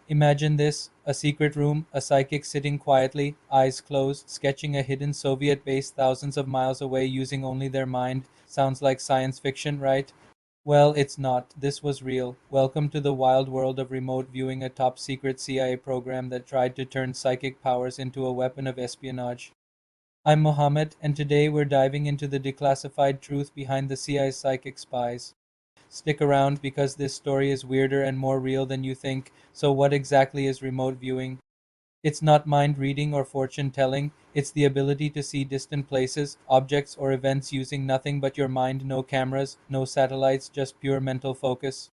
Imagine this: a secret room, a psychic sitting quietly, eyes closed, sketching a hidden Soviet base thousands of miles away using only their mind. Sounds like science fiction, right? Well, it's not. This was real. Welcome to the wild world of remote viewing, a top secret CIA program that tried to turn psychic powers into a weapon of espionage. I'm Mohammed, and today we're diving into the declassified truth behind the CIA's psychic spies. Stick around because this story is weirder and more real than you think. So, what exactly is remote viewing? It's not mind reading or fortune telling, it's the ability to see distant places, objects, or events using nothing but your mind, no cameras, no satellites, just pure mental focus.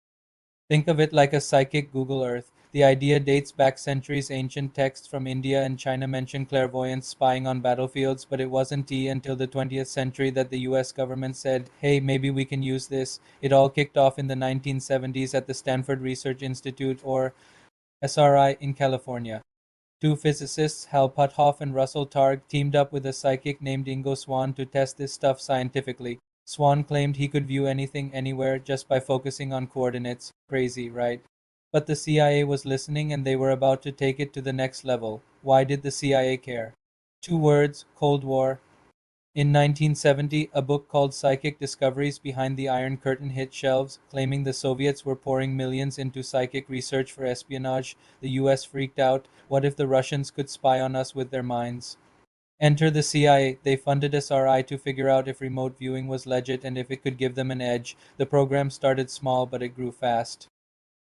Think of it like a psychic Google Earth. The idea dates back centuries. Ancient texts from India and China mention clairvoyance spying on battlefields, but it wasn't until the 20th century that the US government said, hey, maybe we can use this. It all kicked off in the 1970s at the Stanford Research Institute, or SRI, in California. Two physicists, Hal Puthoff and Russell Targ, teamed up with a psychic named Ingo Swann to test this stuff scientifically. Swann claimed he could view anything anywhere just by focusing on coordinates. Crazy, right? But the CIA was listening and they were about to take it to the next level. Why did the CIA care? Two words: Cold War. In 1970, a book called Psychic Discoveries Behind the Iron Curtain hit shelves, claiming the Soviets were pouring millions into psychic research for espionage. The US freaked out. What if the Russians could spy on us with their minds? Enter the CIA. They funded SRI to figure out if remote viewing was legit and if it could give them an edge. The program started small, but it grew fast.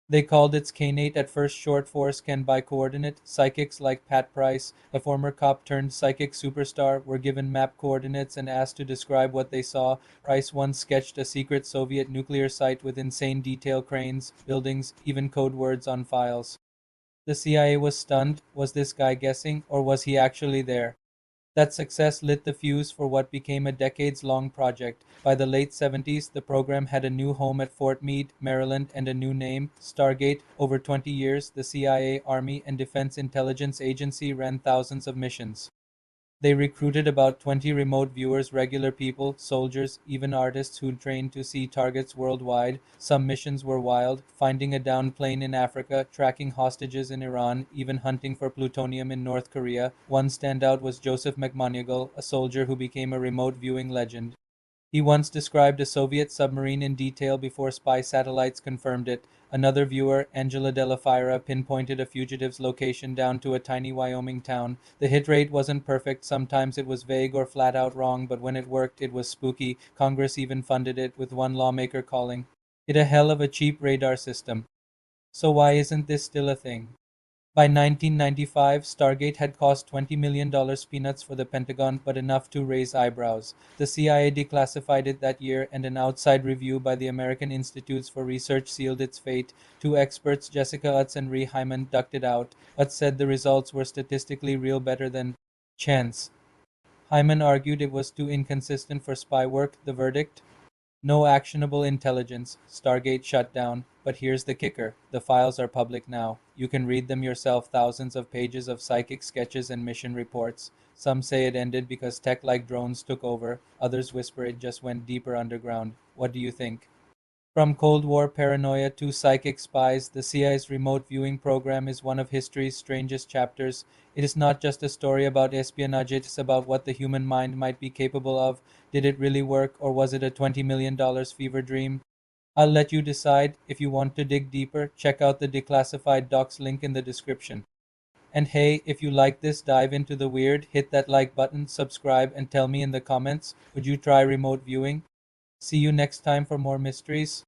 They called its Canate, at first short for Scan by Coordinate. Psychics like Pat Price, a former cop turned psychic superstar, were given map coordinates and asked to describe what they saw. Price once sketched a secret Soviet nuclear site with insane detail: cranes, buildings, even code words on files. The CIA was stunned. Was this guy guessing, or was he actually there? That success lit the fuse for what became a decades long project. By the late 70s, the program had a new home at Fort Meade, Maryland, and a new name: Stargate. Over 20 years, the CIA, Army, and Defense Intelligence Agency ran thousands of missions. They recruited about 20 remote viewers, regular people, soldiers, even artists who trained to see targets worldwide. Some missions were wild: finding a downed plane in Africa, tracking hostages in Iran, even hunting for plutonium in North Korea. One standout was Joseph McMonigal, a soldier who became a remote viewing legend. He once described a Soviet submarine in detail before spy satellites confirmed it. Another viewer, Angela Della Fira, pinpointed a fugitive's location down to a tiny Wyoming town. The hit rate wasn't perfect, sometimes it was vague or flat out wrong, but when it worked, it was spooky. Congress even funded it, with one lawmaker calling it a hell of a cheap radar system. So why isn't this still a thing? By 1995, Stargate had cost $20 million, peanuts for the Pentagon, but enough to raise eyebrows. The CIA declassified it that year, and an outside review by the American Institutes for Research sealed its fate. Two experts, Jessica Utz and Ree Hyman, ducked it out. Utz said the results were statistically real, better than chance. Hyman argued it was too inconsistent for spy work. The verdict: no actionable intelligence. Stargate shut down. But here's the kicker: the files are public now. You can read them yourself, thousands of pages of psychic sketches and mission reports. Some say it ended because tech like drones took over. Others whisper it just went deeper underground. What do you think? From Cold War paranoia to psychic spies, the CIA's remote viewing program is one of history's strangest chapters. It is not just a story about espionage, it's about what the human mind might be capable of. Did it really work, or was it a $20 million fever dream? I'll let you decide. If you want to dig deeper, check out the declassified docs link in the description. And hey, if you like this dive into the weird, hit that like button, subscribe, and tell me in the comments, would you try remote viewing? See you next time for more mysteries.